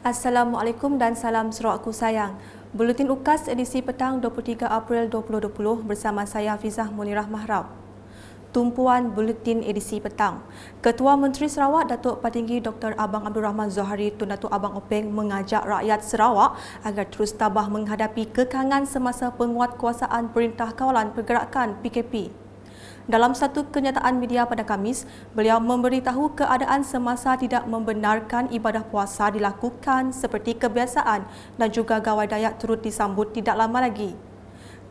Assalamualaikum dan salam Sarawakku sayang. Buletin UKAS edisi petang 23 April 2020 bersama saya Hafizah Munirah Mahrab. Tumpuan Buletin edisi petang. Ketua Menteri Sarawak Datuk Patinggi Dr. Abang Abdul Rahman Zohari Tun Datuk Abang Openg mengajak rakyat Sarawak agar terus tabah menghadapi kekangan semasa penguatkuasaan Perintah Kawalan Pergerakan PKP. Dalam satu kenyataan media pada Khamis, beliau memberitahu keadaan semasa tidak membenarkan ibadah puasa dilakukan seperti kebiasaan dan juga gawai dayak turut disambut tidak lama lagi.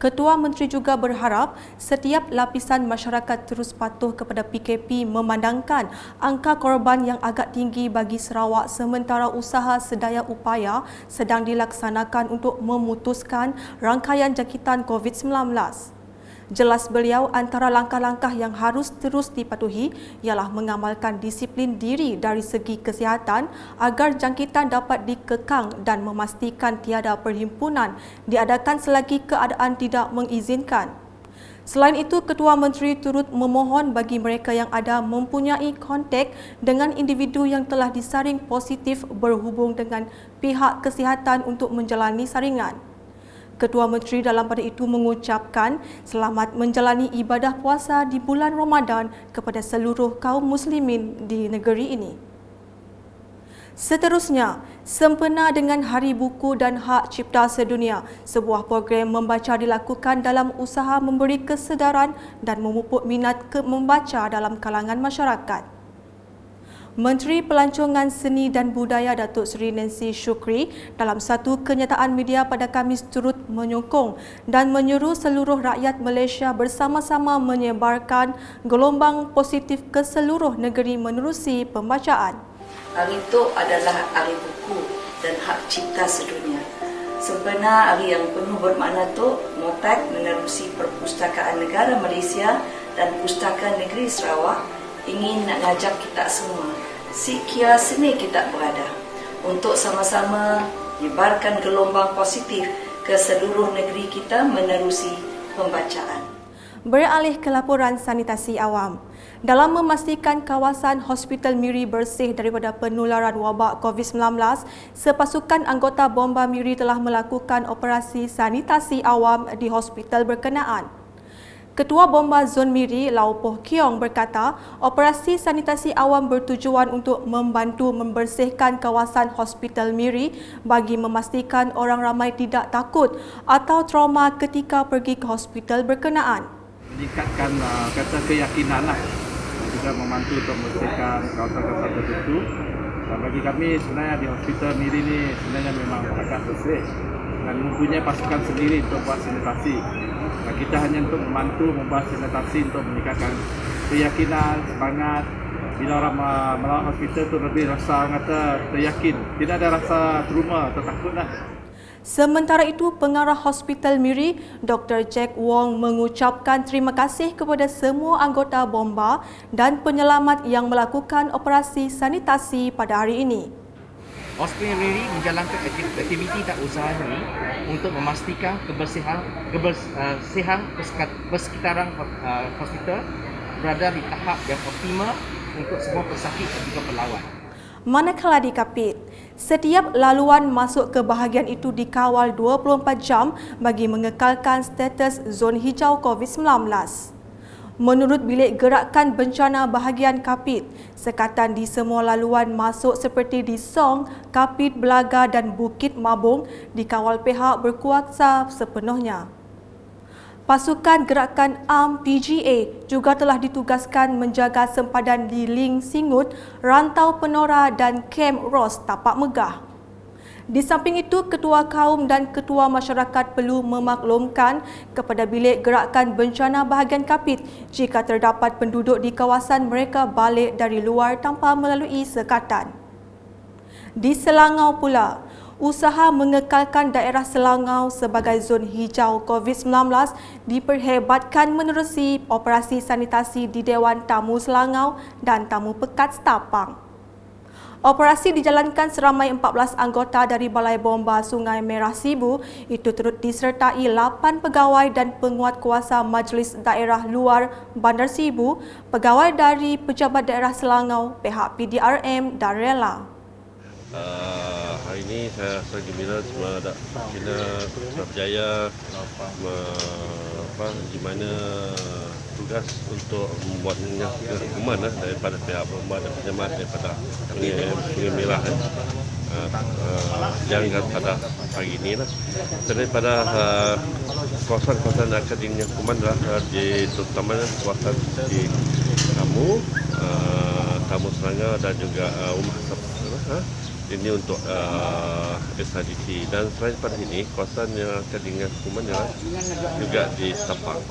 Ketua Menteri juga berharap setiap lapisan masyarakat terus patuh kepada PKP memandangkan angka korban yang agak tinggi bagi Sarawak sementara usaha sedaya upaya sedang dilaksanakan untuk memutuskan rangkaian jangkitan COVID-19. Jelas beliau antara langkah-langkah yang harus terus dipatuhi ialah mengamalkan disiplin diri dari segi kesihatan agar jangkitan dapat dikekang dan memastikan tiada perhimpunan diadakan selagi keadaan tidak mengizinkan. Selain itu, Ketua Menteri turut memohon bagi mereka yang ada mempunyai kontak dengan individu yang telah disaring positif berhubung dengan pihak kesihatan untuk menjalani saringan. Ketua Menteri dalam pada itu mengucapkan selamat menjalani ibadah puasa di bulan Ramadan kepada seluruh kaum muslimin di negeri ini. Seterusnya, sempena dengan Hari Buku dan Hak Cipta Sedunia, sebuah program membaca dilakukan dalam usaha memberi kesedaran dan memupuk minat membaca dalam kalangan masyarakat. Menteri Pelancongan Seni dan Budaya Datuk Seri Nancy Shukri dalam satu kenyataan media pada Khamis turut menyokong dan menyuruh seluruh rakyat Malaysia bersama-sama menyebarkan gelombang positif ke seluruh negeri menerusi pembacaan. Hari itu adalah Hari Buku dan Hak Cipta Sedunia. Sempena hari yang penuh bermakna itu, MOTAK menerusi Perpustakaan Negara Malaysia dan Pustaka Negeri Sarawak ingin nak ngajak kita semua, sikia sini kita berada, untuk sama-sama menyebarkan gelombang positif ke seluruh negeri kita menerusi pembacaan. Beralih ke laporan sanitasi awam. Dalam memastikan kawasan Hospital Miri bersih daripada penularan wabak COVID-19, sepasukan anggota Bomba Miri telah melakukan operasi sanitasi awam di hospital berkenaan. Ketua Bomba Zon Miri, Lau Poh Kiong berkata, operasi sanitasi awam bertujuan untuk membantu membersihkan kawasan Hospital Miri bagi memastikan orang ramai tidak takut atau trauma ketika pergi ke hospital berkenaan. Meningkatkan kata keyakinan dan juga membantu untuk membersihkan kawasan-kawasan tertentu. Dan bagi kami sebenarnya di Hospital Miri ini sebenarnya memang agak bersih dan mempunyai pasukan sendiri untuk buat sanitasi. Kita hanya untuk membantu membuat sanitasi untuk meningkatkan keyakinan, semangat. Bila orang melawat hospital itu lebih rasa kata teryakin, tidak ada rasa trauma atau takutlah. Sementara itu, Pengarah Hospital Miri, Dr. Jack Wong mengucapkan terima kasih kepada semua anggota Bomba dan penyelamat yang melakukan operasi sanitasi pada hari ini. Hospital Miri menjalankan aktiviti tak usaha ini untuk memastikan kebersihan persekitaran hospital berada di tahap yang optimal untuk semua pesakit dan juga pelawat. Manakala di Kapit, setiap laluan masuk ke bahagian itu dikawal 24 jam bagi mengekalkan status zon hijau COVID-19. Menurut Bilik Gerakan Bencana Bahagian Kapit, sekatan di semua laluan masuk seperti di Song, Kapit, Belaga dan Bukit Mabung dikawal pihak berkuasa sepenuhnya. Pasukan Gerakan Am PGA juga telah ditugaskan menjaga sempadan di Ling Singut, Rantau Penora dan Kem Ros Tapak Megah. Di samping itu, Ketua Kaum dan Ketua Masyarakat perlu memaklumkan kepada Bilik Gerakan Bencana Bahagian Kapit jika terdapat penduduk di kawasan mereka balik dari luar tanpa melalui sekatan. Di Selangau pula, usaha mengekalkan daerah Selangau sebagai zon hijau COVID-19 diperhebatkan menerusi operasi sanitasi di Dewan Tamu Selangau dan Tamu Pekat Setapang. Operasi dijalankan seramai 14 anggota dari Balai Bomba Sungai Merah Sibu, itu turut disertai 8 pegawai dan penguatkuasa Majlis Daerah Luar Bandar Sibu, pegawai dari Pejabat Daerah Selangau, pihak PDRM dan Rela. Hari hari ini saya rasa gembira semua ada kena berjaya di mana tugas untuk membuatnya hukuman daripada pihak bomba dan penyemat daripada Sungai Merah yang pada hari ini lah. Daripada kawasan-kawasan akademinya hukuman adalah terutama kawasan di Tamu Serangga dan juga Rumah Sabah. Ini untuk SRDC dan selain pada ini kawasan yang akan dengan hukuman juga di Setapak.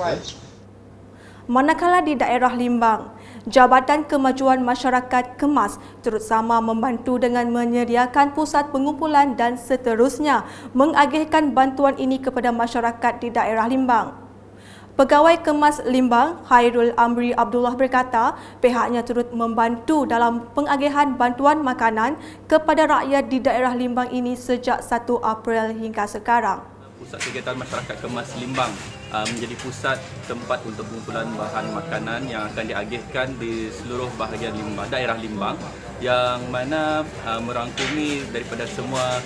Manakala di daerah Limbang, Jabatan Kemajuan Masyarakat KEMAS turut sama membantu dengan menyediakan pusat pengumpulan dan seterusnya mengagihkan bantuan ini kepada masyarakat di daerah Limbang. Pegawai KEMAS Limbang, Khairul Amri Abdullah berkata, pihaknya turut membantu dalam pengagihan bantuan makanan kepada rakyat di daerah Limbang ini sejak 1 April hingga sekarang. Pusat kegiatan masyarakat KEMAS Limbang menjadi pusat tempat untuk pengumpulan bahan makanan yang akan diagihkan di seluruh bahagian daerah Limbang yang mana merangkumi daripada semua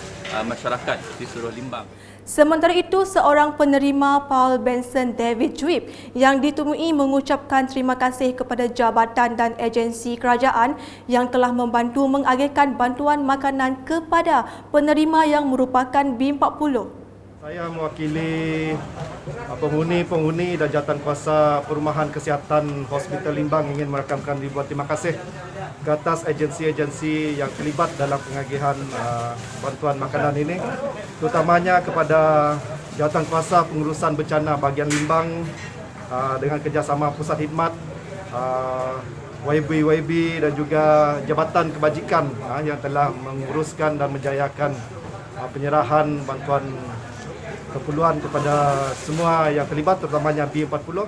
masyarakat di seluruh Limbang. Sementara itu, seorang penerima Paul Benson David Juip yang ditemui mengucapkan terima kasih kepada jabatan dan agensi kerajaan yang telah membantu mengagihkan bantuan makanan kepada penerima yang merupakan B40. Saya mewakili penghuni dan jawatankuasa Perumahan Kesihatan Hospital Limbang ingin merakamkan ribuan terima kasih ke atas agensi-agensi yang terlibat dalam pengagihan bantuan makanan ini, terutamanya kepada Jawatankuasa Pengurusan Bencana bahagian Limbang dengan kerjasama Pusat Khidmat, YB dan juga Jabatan Kebajikan yang telah menguruskan dan menjayakan penyerahan bantuan keperluan kepada semua yang terlibat, terutamanya B40.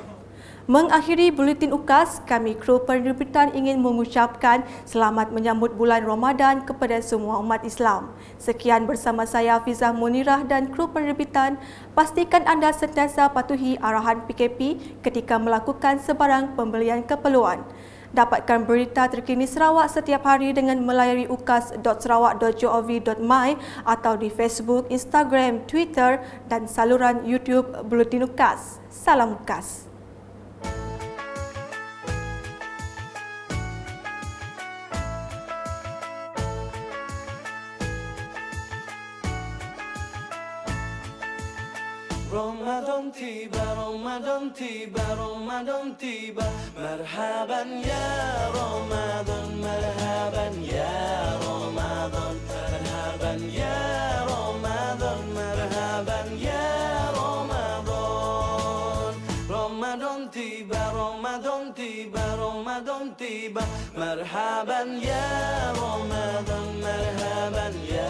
Mengakhiri buletin UKAS, kami kru penerbitan ingin mengucapkan selamat menyambut bulan Ramadan kepada semua umat Islam. Sekian bersama saya Hafizah Munirah dan kru penerbitan. Pastikan anda sentiasa patuhi arahan PKP ketika melakukan sebarang pembelian keperluan. Dapatkan berita terkini Sarawak setiap hari dengan melayari ukas.sarawak.gov.my atau di Facebook, Instagram, Twitter dan saluran YouTube Buletin UKAS. Salam UKAS. Ramadan tiba, Ramadan tiba, Ramadan tiba. Marhaban ya Ramadan, marhaban ya Ramadan, marhaban ya Ramadan, marhaban ya Ramadan. Ramadan tiba, Ramadan tiba, Ramadan tiba. Marhaban ya Ramadan, marhaban ya